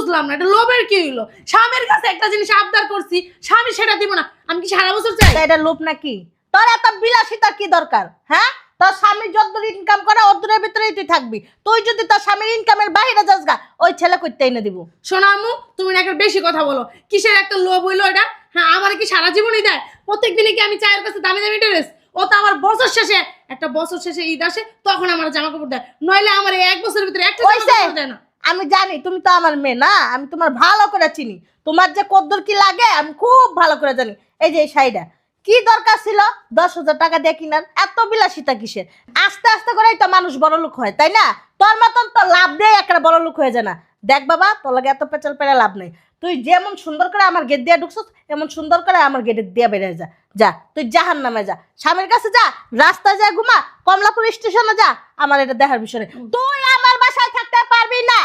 বুঝলাম না, এটা লোভের কি হইলো? স্বামীর কাছে একটা জিনিস আবদার করছি, স্বামী সেটা দিব না, আমি কি সারা বছর চাই? এটা লোভ নাকি? তোর এত বিলাসিতার কি দরকার? হ্যাঁ, তোর স্বামী যতদূর ইনকাম করে অদূরের ভিতরেই তুই থাকবি। তুই যদি তোর স্বামীর ইনকামের বাইরে যাস গা, ওই ছেলে কইতে এনে দিব। শোনো আম্মু, তুমি না একটা বেশি কথা বলো। কিসের একটা লোভ হইলো এটা? হ্যাঁ, আমার কি সারা জীবনই দেয়? প্রত্যেক দিনই কি আমি চায়ের কাছে দামি দামি ড্রেস? ও তো আমার বছর শেষে, একটা বছর শেষে ঈদ আসে তখন আমার জামা কাপড় দেয়, নইলে আমার এই এক বছরের ভিতরে একটা জামা কাপড় দেয় না। আমি জানি তুমি তো আমার মেয়ে না, আমি তোমার ভালো করে চিনি। তোমার যে কদ্দুর কি লাগে আমি খুব ভালো করে জানি। এই যে এই শাড়িটা কি দরকার ছিল 10,000 টাকা দিয়ে কিনার? এত বিলাসিতা কিসের? আস্তে আস্তে করেই তো মানুষ বড় লোক হয়, তাই না? তোর মতন তো লাভ দিয়ে একটা বড় লোক হয়ে যায় না। দেখ বাবা, তোর লাগে এত পেঁচাল পেরে লাভ নেই। তুই যেমন সুন্দর করে আমার গেট দিয়ে ঢুকছিস, এমন সুন্দর করে আমার গেটের দিয়ে বেরিয়ে যা। যা, তুই জাহান্নামে যা, স্বামীর কাছে যা, রাস্তায় যা, ঘুমা, কমলাপুর স্টেশনে যা। আমার এটা দেখার বিষয় নেই। তুই আমার বাসায় থাকতে পারবি না,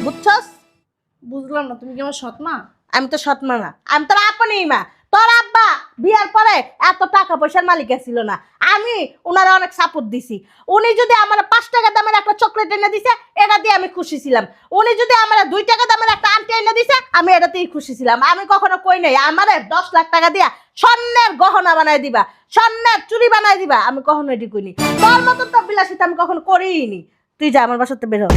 বুঝছস? বুঝলাম না, তুমি কি আমার সৎ মা? আমি তো সৎ মা না, আমি তোর আপনই মা। তোর আব্বা বিয়ার পরে এত টাকা পয়সার মালিক ছিল না, আমি ওনারা অনেক সাপোর্ট দিছি। উনি যদি আমার 5 টাকা দামের একটা চকলেট এনে দিছে, এটা দিয়ে আমি খুশি ছিলাম। উনি যদি আমার 2 টাকা দামের একটা আংটি এনে দিছে, আমি এটাতেই খুশি ছিলাম। আমি কখনো কই নাই আমারে 10 লাখ টাকা দিয়া স্বর্ণের গহনা বানায় দিবা, স্বর্ণের চুড়ি বানায় দিবা, আমি কখনো এটি কইনি। তোর মতন তো বিলাসিতা আমি কখনো করিই নি। তুই যা, আমার বাসাতে বের হ।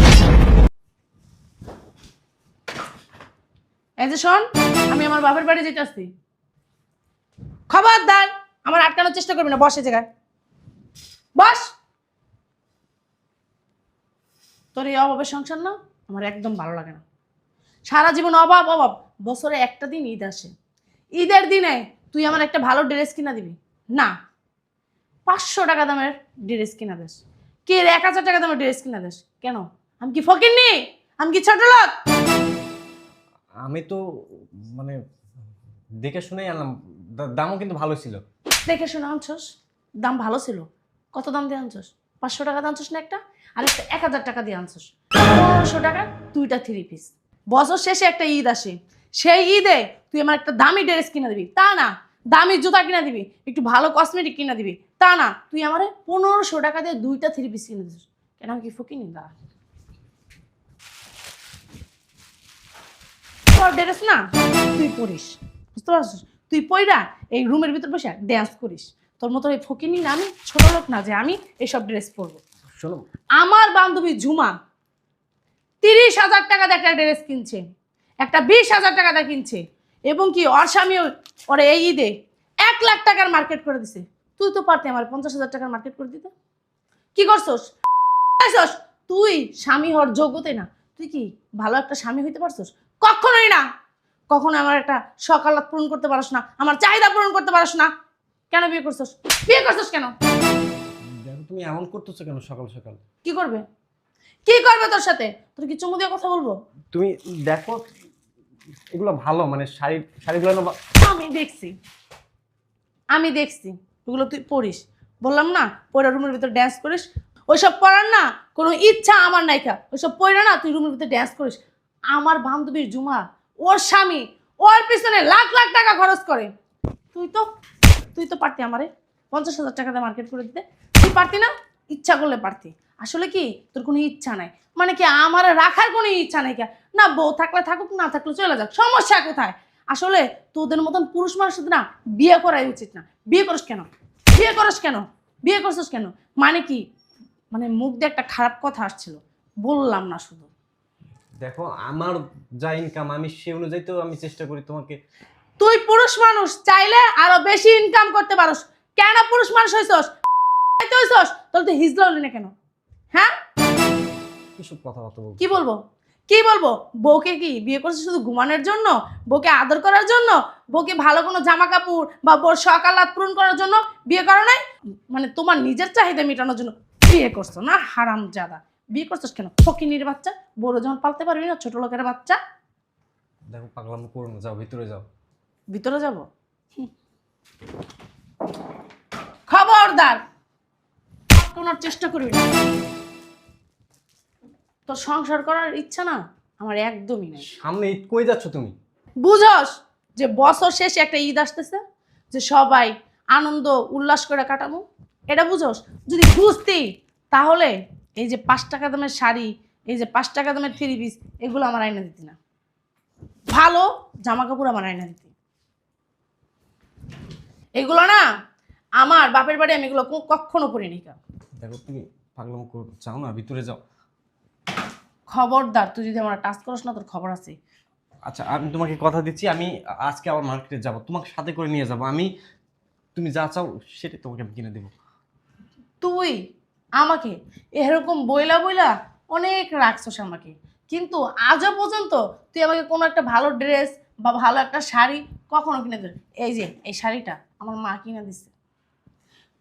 এই যে শোন, আমি আমার বাপের বাড়ি যেতে আসছি, খবরদার আমার আটকানোর চেষ্টা করবি না। বস এই জায়গায়, বস। তোর এই অভাবের সংসার না আমার একদম ভালো লাগে না। সারা জীবন অভাব অভাব, বছরে একটা দিন ঈদ আসে, ঈদের দিনে তুই আমার একটা ভালো ড্রেস কিনা দিবি না? 500 টাকা দামের ড্রেস কিনা দেস, কে 1000 টাকা দামের ড্রেস কিনা দেস কেন? আমি কি ফকিন্নি? আমি কি ছোট লোক? আমি তো মানে দেখে শুনেই আনলাম, দামও কিন্তু ভালো ছিল। দেখে শুনে আনছস? দাম ভালো ছিল? কত দাম দিয়ে আনছস? 500 টাকা দিয়ে আনছস না একটা? আর একটা 1000 টাকা দিয়ে আনছস। 1500 টাকা 2টা 3 পিস। বছর শেষে একটা ঈদ আসে, সেই ঈদে তুই আমার একটা দামি ড্রেস কিনা দিবি তা না, দামি জুতা কিনা দিবি, একটু ভালো কসমেটিক কিনা দিবি তা না, তুই আমারে 1500 টাকা দিয়ে 2টা 3 পিস কিনে দিস। কেন? আমি কি ফকিনি? দা তোর ড্রেস না তুই পরিস, বুঝতে পারছিস? তুই পইরা এই রুমের ভিতর বসে ড্যান্স করিস। তোর মতো এই ফকিনি না, আমি ছোট লোক না যে আমি এইসব ড্রেস পরবো। শোনো, আমার বান্ধবী ঝুমা 30,000 টাকা দিয়ে একটা ড্রেস কিনছে, একটা 20,000 টাকা দিয়ে কিনছে, এবং কি ওর স্বামীও ওরে এই ঈদে 1 লাখ টাকার মার্কেট করে দিছে। তুই তো পারতি আমার 50,000 টাকার মার্কেট করে দিতে। কি করছস? তুই স্বামী হওয়ার যোগ্যতাই না। তুই কি ভালো একটা স্বামী হইতে পারছস? কখনোই না। কখনো আমার একটা সকালাত পূরণ করতে পারস না, আমার চাহিদা পূরণ করতে পারস না। কেন বিয়ে করছস? বিয়ে করছস কেন? দেখো তুমি এমন করতেছো কেন সকাল সকাল? কি করবে? কি করবে তোর সাথে? তোর কি চুমু দিয়ে কথা বলবো? তুমি দেখো এগুলো ভালো, মানে শাড়িগুলো না আমি দেখছি, আমি দেখছি ওগুলো তুই পড়িস। বললাম না পড়া রুমের ভিতর ড্যান্স করিস, ওইসব পড়ার না কোনো ইচ্ছা আমার নাই। খা ওইসব পড়া না তুই রুমের ভিতর ড্যান্স করিস। আমার বান্ধবীর ঝুমা, ওর স্বামী ওর পিছনে লাখ লাখ টাকা খরচ করে। তুই তো পারতি আমারে 50,000 টাকা দিয়ে মার্কেট করে দিতে। তুই পারতি না? ইচ্ছা করলে পারতি। আসলে কি তোর কোনো ইচ্ছা নাই, মানে কি আমার রাখার কোনো ইচ্ছা নাই। কে না, বউ থাকলে থাকুক, না থাকলে চলে যাক, সমস্যা কোথায়? আসলে তোদের মতন পুরুষ মানুষের না বিয়ে করাই উচিত না। বিয়ে করিস কেন? বিয়ে করিস কেন? বিয়ে করছিস কেন? মানে কি, মানে মুখ দিয়ে একটা খারাপ কথা আসছিল, বললাম না শুধু। দেখো আমার যা ইনকাম আমি সে অনুযায়ী তো আমি চেষ্টা করি তোমাকে। তুই পুরুষ মানুষ, চাইলে আরো বেশি ইনকাম করতে পারোস। কেন পুরুষ মানুষ হইছস? তাহলে তুই হিজলা হলি না কেন? হ্যাঁ, কিসব কথাবার্তা বলছো? কি বলবো? কি বলবো? বউকে কি বিয়ে করছিস শুধু ঘুমানোর জন্য? বউকে আদর করার জন্য? বউকে ভালো কোনো জামা কাপড় বা বউর সকালাত পূরণ করার জন্য বিয়ে করো নাই? মানে তোমার নিজের চাহিদা মেটানোর জন্য বিয়ে করছো না? হারামজাদা, বিয়ে করছিস কেন? ফকিনীর বাচ্চা, বড় যখন পালতে পারবি না, ছোট লোকের বাচ্চা। দেখো পাগলাম করো না, যাও ভিতরে যাও। ভিতরে যাব? খবরদার কোনো চেষ্টা করবি না। তোর সংসার করার ইচ্ছা না আমার একদমই নেই। সামনে ঈদ কই যাচ্ছ তুমি? বুঝস যে বছর শেষে একটা ঈদ আসতেছে, যে সবাই আনন্দ উল্লাস করে কাটাবো, এটা বুঝস? যদি বুঝতি তাহলে এই যে 5 টাকা দামের শাড়ি, এই যে 5 টাকা দামের 3 পিস, এগুলো আমার আইনা দিতি না। ভালো জামা কাপড় আমার আয়না দিতে। এগুলো না আমার বাপের বাড়ি, আমি এগুলো কখনো পরিনি। দেখো তুমি পাগলাম চাও না, ভিতরে যাও। খবরদার, তুই যদি আমার টাচ করস না তোর খবর আছে। আচ্ছা আমি তোমাকে কথা দিচ্ছি, আমি আজকে আবার মার্কেটে যাব, তোমাকে সাথে করে নিয়ে যাব। তুমি যা চাও সেটা তোমাকে আমি কিনে দেবো। তুই আমাকে এরকম বইলা বইলা অনেক রাখছস আমাকে, কিন্তু আজও পর্যন্ত তুই আমাকে কোনো একটা ভালো ড্রেস বা ভালো একটা শাড়ি কখনো কিনে দিস। এই যে এই শাড়িটা আমার মা কিনে দিচ্ছে।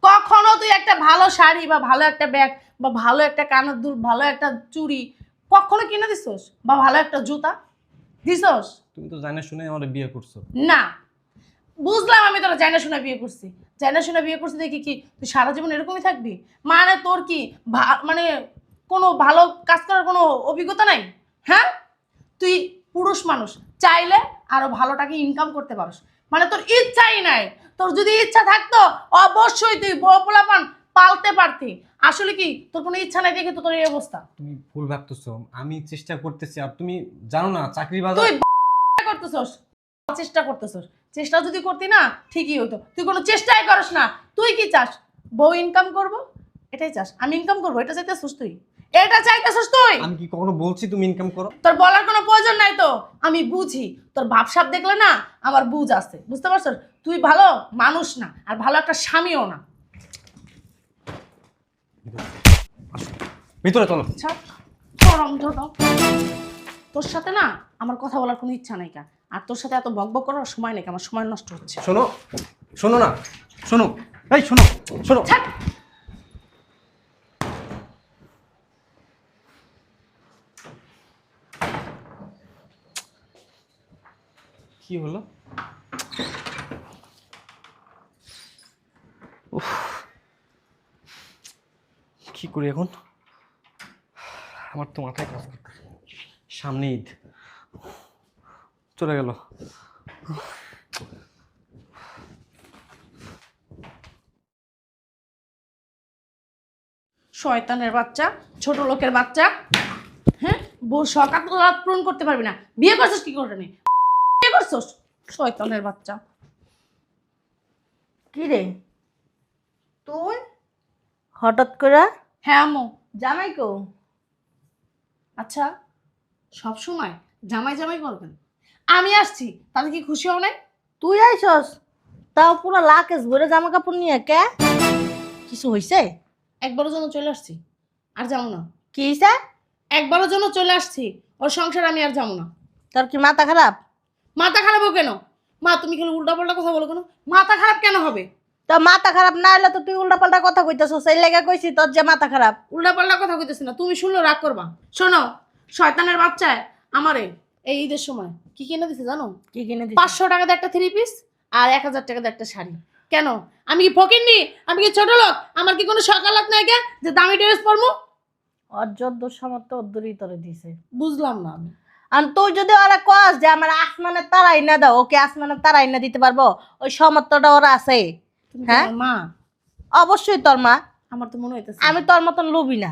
কখনো তুই একটা ভালো শাড়ি বা ভালো একটা ব্যাগ বা ভালো একটা কানের দুল, ভালো একটা চুড়ি কখনো কিনে দিছস? বা ভালো একটা জুতা দিছস? তুমি তো জানা শুনে আমার বিয়ে করছো। না, বুঝলাম আমি তোরা জানা শোনা বিয়ে করছি। জানা শোনা বিয়ে করছি দেখি কি তুই সারা জীবন এরকমই থাকবি? মানে তোর কি মানে কোনো ভালো কাজ করার কোনো অভিজ্ঞতা নাই? হ্যাঁ, তুই পুরুষ মানুষ, চাইলে আরো ভালো টাকা ইনকাম করতে পারস, মানে তোর ইচ্ছাই নাই। তোর যদি ইচ্ছা থাকতো অবশ্যই তুই বউ পোলাপান পালতে পারতি। আসলে কি তোর কোনো ইচ্ছা নাই দেখে তো তোর এই অবস্থা। তুমি ভুল ভাবতেছো, আমি চেষ্টা করতেছি। আর তুমি জানো না চাকরি বাজার তুই করতেছস, চেষ্টা করতেছস। চেষ্টা যদি করতি না ঠিকই হতো, তুই কোনো চেষ্টাই করস না। তুই কি চাস? বউ ইনকাম করব, এটাই চাস? আমি ইনকাম করব এটা চাইতেছস তুই? এটা চাইতেছস তুই? আমি কি কখনো বলছি তুমি ইনকাম করো? তোর বলার কোনো প্রয়োজন নাই তো, আমি বুঝি। তোর ভাবসাব দেখলে না আমার বুঝ আছে, বুঝতে পারছস? তুই ভালো মানুষ না, আর ভালো একটা স্বামীও না। ভিতরে চলো। ছাড়, চরম ধরো। তোর সাথে না আমার কথা বলার কোনো ইচ্ছা নাই কা, আর তোর সাথে এত বকবক করার সময় নেই, আমার সময় নষ্ট হচ্ছে। শোনো, শোনো না, শোনো, এই শোনো, শোনো। ছাড়। কি হলো? উফ, কি করি এখন? আমার তো মাথায় কাজ করতেছে। সামনে ঈদ চলে গেল। শয়তানের বাচ্চা, ছোট লোকের বাচ্চা। হ্যাঁ, বউ সকাল রাত পূরণ করতে পারবি না, বিয়ে করছিস কি করে? বিয়ে করছিস? শয়তানের বাচ্চা। কি রে তুই হঠাৎ করে? হ্যাঁ আম্মু। জামাই কো? আচ্ছা, সব সময় জামাই জামাই করবেন? আমি আসছি তাহলে কি খুশি হও নাই? তুই আইসস, তাও পুরো লাকেশ ভরে জামা কাপড় নিয়ে। কে কিছু হইছে? একবারের জন্য চলে আসছি, আর যাবো না। কি হইছে? একবারের জন্য চলে আসছি, ওর সংসার আমি আর যাবো না। তোর কি মাথা খারাপ? মাথা খারাপ কেন? মা তুমি খালি উল্টা পাল্টা কথা বলো কেন? মাথা খারাপ কেন হবে? তো মাথা খারাপ না হলে তো তুই উল্টা পাল্টা কথা কইতেছস, এই লেগে কইছি তোর যে মাথা খারাপ। উল্টা পাল্টা কথা কইতেছি না, তুমি শুনলো রাগ করবা। শোনো, শয়তানের বাচ্চায় আমারে এই ঈদের সময় কি কিনে দিছে জানো? কি কিনে দিছিস? 500 টাকাতে একটা 3 পিস আর 1000 টাকাতে একটা শাড়ি। কেন? আমি কি ফকিন্নি? আমি কি ছোট লোক? আমার কি কোনো সকালাত নাই কে যে দামি ড্রেস পরবো? অযদ্দর সামর্থ্য অদ্দরই তোরে দিছে। বুঝলাম না আমি। আর তুই যদি ওরা কস যে আমার আসমানের তারাই না দাও, ওকে আসমানের তারাই না দিতে পারবো, ওই সামর্থ্যটা ওরা আছে। তুমি হ্যাঁ? তোমার মা? অবশ্যই তোর মা। আমার তো মনে হইতেছে আমি তোর মতন লোভী না।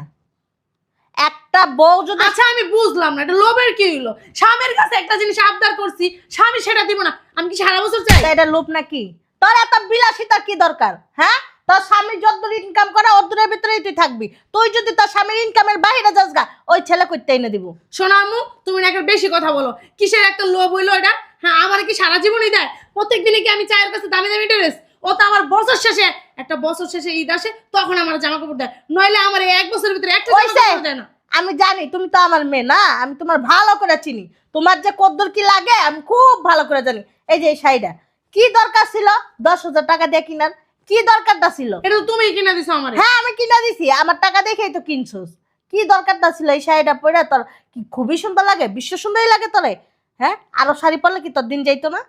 একটা বউ যদি আচ্ছা আমি বুঝলাম না, এটা লোভের কি হইলো? স্বামীর কাছে একটা জিনিস আবদার করছি, স্বামী সেটা দিব না, আমি কি সারা বছর চাই? এটা লোভ নাকি? তোর এত বিলাসিতার কি দরকার? হ্যাঁ, তোর স্বামী যতদূর ইনকাম করে অদূরের ভিতরেই তুই থাকবি। তুই যদি তোর স্বামীর ইনকামের বাইরে যাস গা, ওই ছেলে করতে এনে দিব। শোনো আম্মু, তুমি না একটা বেশি কথা বলো। কিসের একটা লোভ হইলো এটা? হ্যাঁ, আমার কি সারা জীবনই দেয়? প্রত্যেক দিনে কি আমি চায়ের কাছে দামি দামি ড্রেস? ও তো আমার বছর শেষে, একটা বছর শেষে ঈদ আসে তখন আমার জামা কাপড় দেয়, নইলে আমার এই 1 বছরের ভিতরে একটা জামা হইছে? কাপড় দেয় না। আমি জানি তুমি তো আমার মেয়ে না, আমি তোমার ভালো করে চিনি। তোমার যে কদ্দুর কি লাগে আমি খুব ভালো করে জানি। এই যে এই শাড়িটা কি দরকার ছিল 10,000 টাকা দিয়ে কিনার? কি দরকারটা ছিল? এটা তো তুমি কিনে দিছো আমারে। হ্যাঁ আমি কিনা দিছি, আমার টাকা দেখেই তো কিনছস। কি দরকারটা ছিল এই শাড়িটা পরে? তোর কি খুবই সুন্দর লাগে? বিশ্ব সুন্দরই লাগে তোরে? হ্যাঁ, আরো শাড়ি পরলে কি তোর দিন যাইতো না?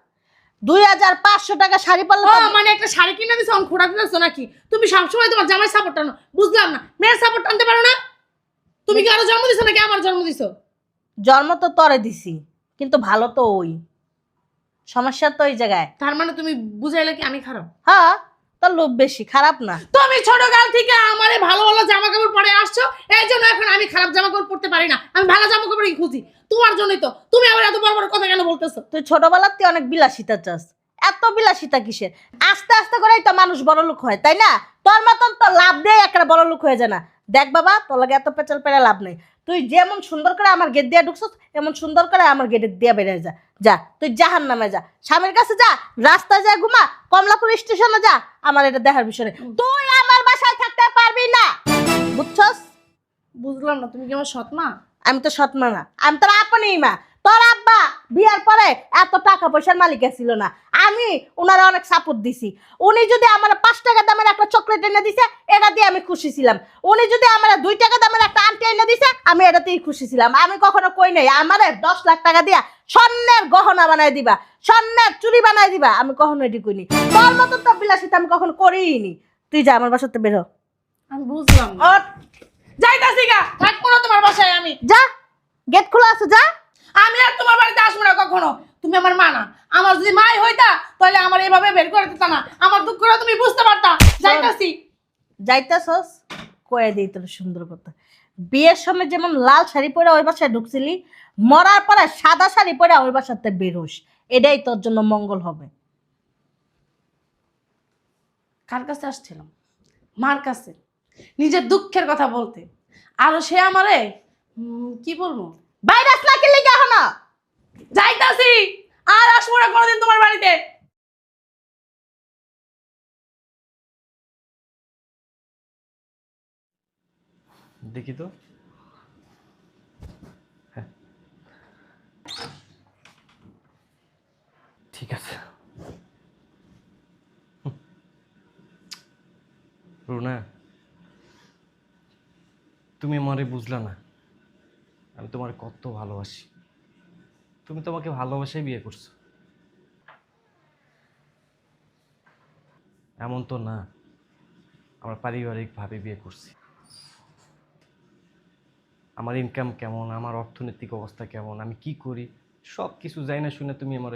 2,500 টাকা শাড়ি পরলে ও তোর- মানে একটা শাড়ি কিনে দিছো, আমি খোড়া দিতেছো নাকি? তুমি সবসময় তোমার জামাই সাপোর্ট টানো, বুঝলাম না। মেয়ের সাপোর্ট টানতে পারো না? তুমি কি আরো জন্ম দিছো নাকি আমার জন্ম দিছো? জন্ম তো তরে দিছি, কিন্তু ভালো তো ওই। সমস্যা তো ওই জায়গায়। তার মানে তুমি বুঝাইলে কি আমি খারাপ? হ্যাঁ, তোর লোভ বেশি, খারাপ না। তুমি ছোট কাল থেকে আমারে ভালো ভালো জামা কাপড় পরে আসছো, এই জন্য এখন আমি খারাপ জামা কাপড় পরতে পারি না। আমি ভালো জামা কাপড়ই খুঁজি, তোমার জন্যই তো। তুমি আবার এত বড় বড় কথা কেন বলতে বলতেছো তুই ছোটবেলাতে অনেক বিলাসিতা চাস, এত বিলাসিতা কিসের? আস্তে আস্তে করেই তো মানুষ বড় লোক হয়, তাই না? তোর মতন তো লাভ নেই একটা বড় লোক হয়ে যায় না। দেখ বাবা, তোর লাগে এত পেঁচাল পেরে লাভ নেই। তুই যেমন সুন্দর করে আমার গেট দিয়ে ঢুকছিস, এমন সুন্দর করে আমার গেটের দিয়ে বেরিয়ে যা। যা তুই জাহান্নামে যা, স্বামীর কাছে যা, রাস্তায় যা ঘুমা, কমলাপুর স্টেশনে যা, আমার এটা দেখার বিষয় নেই। তুই আমার বাসায় থাকতে পারবি না, বুঝছস? বুঝলাম না, তুমি কি আমার সৎ মা? আমি তো সৎ মা না, আমি তোর আপনই মা। তোর আব্বা বিয়ার পরে এত টাকা পয়সার মালিক ছিল না, আমি ওনারা অনেক সাপোর্ট দিছি। উনি যদি আমার 5 টাকা দামের একটা চকলেট এনে দিছে, এটা দিয়ে আমি খুশি ছিলাম। উনি যদি আমার 2 টাকা দামের একটা আংটি এনে দিছে, আমি এটাতেই খুশি ছিলাম। আমি কখনো কই নাই আমারে 10 লাখ টাকা দিয়া স্বর্ণের গহনা বানাই দিবা, স্বর্ণের চুড়ি বানাই দিবা, আমি কখনো এটি কইনি। তোর মতো তো বিলাসিতা আমি কখনো করিনি। তুই যা আমার বাসাতে বের হ। আমি বুঝলাম না। ওঠ, যাইতাছি গা, থাকবো না তোমার বাসায় আমি। যা, গেট খোলা আছে, যা। আমি আর তোমার বাড়িতে আসবো না কখনো। তুমি আমার মা না। আমার যদি মাই হইতা তাহলে আমার এভাবে বের করে দিতা না, আমার দুঃখটা তুমি বুঝতে পারতা। যাইতাছি। যাইতাছস কয়ে দিই তোর সুন্দর কথা। বিয়ের সময় যেমন লাল শাড়ি পরে ওই বাসায় ঢুকছিলি, মরার পরে সাদা শাড়ি পরে ওই বাসাতে বেরোস, এটাই তোর জন্য মঙ্গল হবে। কার কাছে আসছিলাম? মার কাছে, নিজের দুঃখের কথা বলতে। আর সে আমারে কি বলবো, বাইরে আসলা কি লিখে হলো? যাইতাছি। আর আসবো না কোনোদিন তোমার বাড়িতে। দেখি তো। হ্যাঁ, ঠিক আছে। রুনা, তুমি আমারে বুঝলা না, আমি তোমার কত ভালোবাসি। তুমি তোমাকে ভালোবাসাই বিয়ে করছো। এমন তো না আমরা পারিবারিকভাবে বিয়ে করছি। আমার ইনকাম কেমন, আমার অর্থনৈতিক অবস্থা কেমন, আমি কি করি, সব কিছু যাই না শুনে তুমি আমার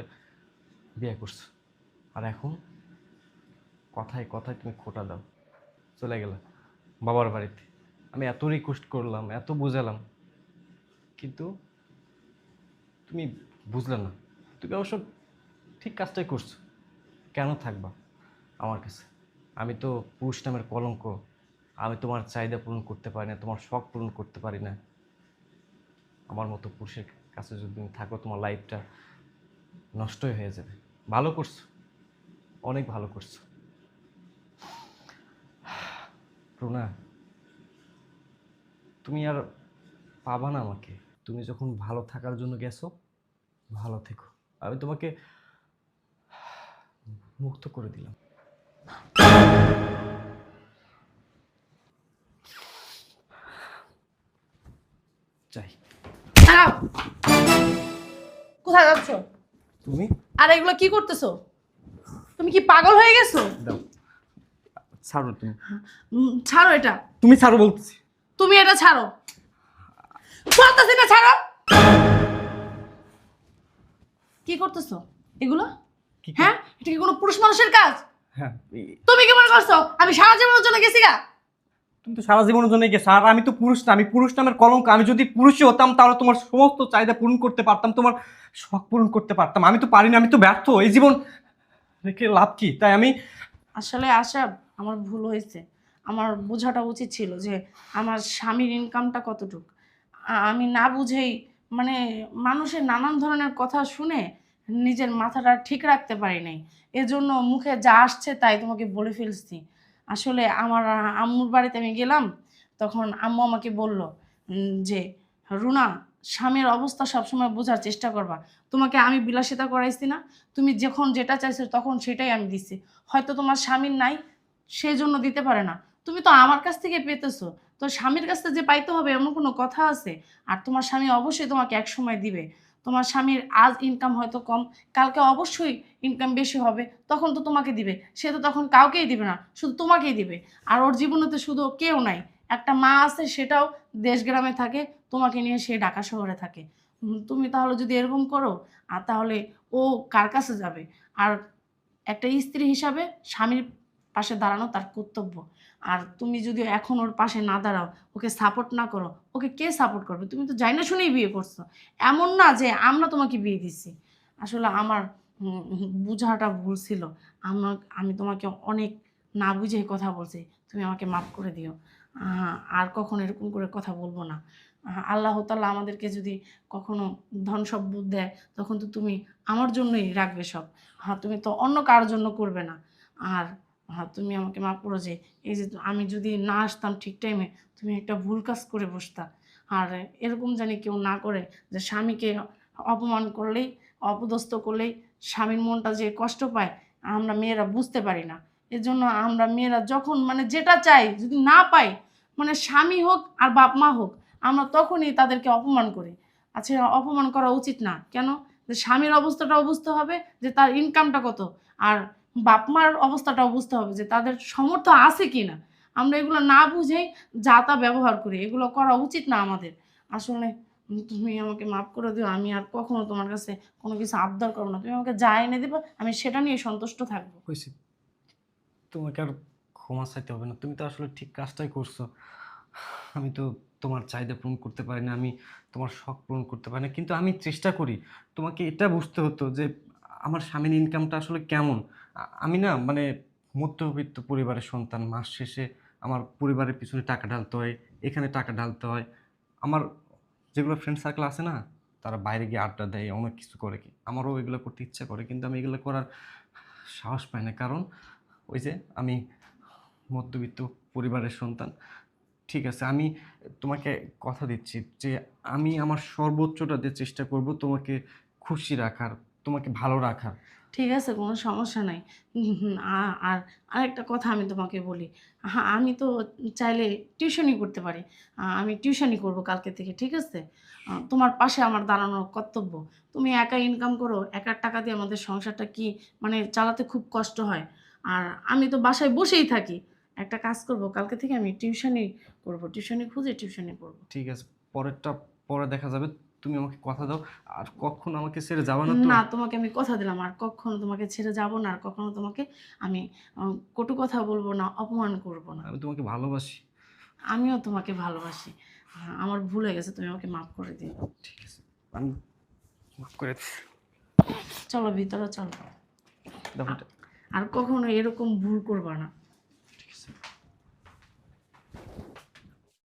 বিয়ে করছো। আর এখন কথায় কথায় তুমি খোটা দাও, চলে গেলে বাবার বাড়িতে। আমি এত রিকোয়েস্ট করলাম, এত বোঝালাম, কিন্তু তুমি বুঝলে না। তুমি অবশ্য ঠিক কাজটাই করছো। কেন থাকবা আমার কাছে? আমি তো পুরুষ নামের কলঙ্ক। আমি তোমার চাহিদা পূরণ করতে পারি না, তোমার শখ পূরণ করতে পারি না। আমার মতো পুরুষের কাছে যদি তুমি থাকো, তোমার লাইফটা নষ্টই হয়ে যাবে। ভালো করছো, অনেক ভালো করছো। রুনা, তুমি আর পাবা না আমাকে। তুমি যখন ভালো থাকার জন্য গেছো, ভালো থেকো। আমি তোমাকে মুক্ত করে দিলাম। চাই। দাঁড়াও। কোথায় যাচ্ছ? তুমি আর এগুলো কি করতেছো? তুমি কি পাগল হয়ে গেছো? দাও, ছাড়ো। তুমি ছাড়ো এটা। তুমি ছাড়ো বলতেছি। তুমি এটা ছাড়ো। বলতেছি না ছাড়ো। কি করতেছো এগুলো? কি কর- হ্যাঁ, এটা কি কোনো পুরুষ মানুষের কাজ? হ্যাঁ, তুমি কি মনে করছো আমি সারা জীবনের জন্য গেছি গা? তুমি তো সারা জীবনের জন্য গেছো। আর আমি তো পুরুষ না, আমি পুরুষ নামের কলঙ্ক। আমি যদি পুরুষই হতাম তাহলে তোমার সমস্ত চাহিদা পূরণ করতে পারতাম, তোমার শখ পূরণ করতে পারতাম। আমি তো পারি না, আমি তো ব্যর্থ। এই জীবন রেখে লাভ কি? তাই আমি আসলে আশা, আমার ভুল হয়েছে। আমার বোঝাটা উচিত ছিল যে আমার স্বামীর ইনকামটা কতটুক। আমি না বুঝেই মানে মানুষের নানান ধরনের কথা শুনে নিজের মাথাটা ঠিক রাখতে পারি নাই। এজন্য মুখে যা আসছে তাই তোমাকে বলে ফেলছি। আসলে আমার আম্মুর বাড়িতে আমি গেলাম, তখন আম্মু আমাকে বলল যে রুনা, স্বামীর অবস্থা সবসময় বোঝার চেষ্টা করবা। তোমাকে আমি বিলাসিতা করাইছি না, তুমি যখন যেটা চাইছো তখন সেটাই আমি দিচ্ছি। হয়তো তোমার স্বামীর নাই, সেই জন্য দিতে পারে না। তুমি তো আমার কাছ থেকে পেতেছো, তো স্বামীর কাছ থেকে যে পাইতে হবে এমন কোনো কথা আছে? আর তোমার স্বামী অবশ্যই তোমাকে এক সময় দিবে। তোমার স্বামীর আজ ইনকাম হয়তো কম, কালকে অবশ্যই ইনকাম বেশি হবে, তখন তো তোমাকে দিবে। সে তো তখন কাউকেই দিবে না, শুধু তোমাকেই দিবে। আর ওর জীবনে তো শুধু কেউ নাই, একটা মা আছে, সেটাও দেশ গ্রামে থাকে, তোমাকে নিয়ে সে ঢাকা শহরে থাকে। তুমি তাহলে যদি এরকম করো, আর তাহলে ও কার কাছে যাবে? আর একটা স্ত্রী হিসাবে স্বামীর পাশে দাঁড়ানো তার কর্তব্য। আর তুমি যদি এখন ওর পাশে না দাঁড়াও, ওকে সাপোর্ট না করো, ওকে কে সাপোর্ট করবে? তুমি তো জানি না শুনেই বিয়ে করছো। এমন না যে আমরা তোমাকে বিয়ে দিচ্ছি। আসলে আমার বোঝাটা ভুল ছিল। আমি তোমাকে অনেক না বুঝে কথা বলছি, তুমি আমাকে মাফ করে দিও। আর কখনো এরকম করে কথা বলবো না। আল্লাহ তাআলা আমাদেরকে যদি কখনো ধন সম্পদ দেয়, তখন তো তুমি আমার জন্যই রাখবে সব। তুমি তো অন্য কারোর জন্য করবে না। আর তুমি আমাকে মাফ করো যে এই যে আমি যদি না আসতাম ঠিক টাইমে, তুমি একটা ভুল কাজ করে বসতা। আর এরকম জানি কেউ না করে যে স্বামীকে অপমান করলেই, অপদস্থ করলেই স্বামীর মনটা যে কষ্ট পায়, আমরা মেয়েরা বুঝতে পারি না। এজন্য আমরা মেয়েরা যখন মানে যেটা চাই যদি না পাই, মানে স্বামী হোক আর বাপ মা হোক, আমরা তখনই তাদেরকে অপমান করি। আচ্ছা, অপমান করা উচিত না কেন? যে স্বামীর অবস্থাটাও বুঝতে হবে যে তার ইনকামটা কত, আর বাপ মার অবস্থাটাও বুঝতে হবে যে তাদের সামর্থ্য আছে কি না। আমরা এগুলো না বুঝেই যা তা ব্যবহার করি, এগুলো করা উচিত না আমাদের। আসলে তুমি আমাকে মাফ করে দিও, আমি আর কখনো তোমার কাছে কোনো কিছু আবদার করবো না। তুমি আমাকে যা এনে দেবে আমি সেটা নিয়ে সন্তুষ্ট থাকবো। হয়েছে, তোমাকে আর ক্ষমা চাইতে হবে না, তুমি তো আসলে ঠিক কাজটাই করছো। আমি তো তোমার চাহিদা পূরণ করতে পারি না, আমি তোমার শখ পূরণ করতে পারি না, কিন্তু আমি চেষ্টা করি। তোমাকে এটা বুঝতে হতো যে আমার স্বামীর ইনকামটা আসলে কেমন। আমি না মানে মধ্যবিত্ত পরিবারের সন্তান, মাস শেষে আমার পরিবারের পিছনে টাকা ঢালতে হয়, এখানে টাকা ঢালতে হয়। আমার যেগুলো ফ্রেন্ড সার্কেল আছে না, তারা বাইরে গিয়ে আড্ডা দেয়, অনেক কিছু করে, কি আমারও এগুলো করতে ইচ্ছা করে, কিন্তু আমি এগুলো করার সাহস পাই না। কারণ ওই যে আমি মধ্যবিত্ত পরিবারের সন্তান। ঠিক আছে, আমি তোমাকে কথা দিচ্ছি যে আমি আমার সর্বোচ্চটা দিয়ে চেষ্টা করব তোমাকে খুশি রাখার, তোমাকে ভালো রাখার। ঠিক আছে, কোনো সমস্যা নাই। আর আরেকটা কথা আমি তোমাকে বলি। আমি তো চাইলে টিউশনি করতে পারি। আমি টিউশনি করব কালকে থেকে, ঠিক আছে? তোমার পাশে আমার দাঁড়ানোর কর্তব্য। তুমি একা ইনকাম করো, একার টাকা দিয়ে আমাদের সংসারটা কি মানে চালাতে খুব কষ্ট হয়। আর আমি তো বাসায় বসেই থাকি। একটা কাজ করব, কালকে থেকে আমি টিউশনি করব, টিউশনি খুঁজে টিউশনি করব। ঠিক আছে, পরেরটা পরে দেখা যাবে। তুমি আমাকে কথা দাও, আর কখনো আমাকে ছেড়ে যাবে না তো? না, তোমাকে আমি কথা দিলাম আর কখনো তোমাকে ছেড়ে যাব না, আর কখনো তোমাকে আমি কটু কথা বলবো না, অপমান করব না। আমি তোমাকে ভালোবাসি। আমিও তোমাকে ভালোবাসি। আমার ভুল হয়ে গেছে, তুমি আমাকে মাফ করে দিও। ঠিক আছে, আমি মাফ করে দিচ্ছি। চলো ভিতরে চলো। দাও এটা। আর কখনো এরকম ভুল করবা না।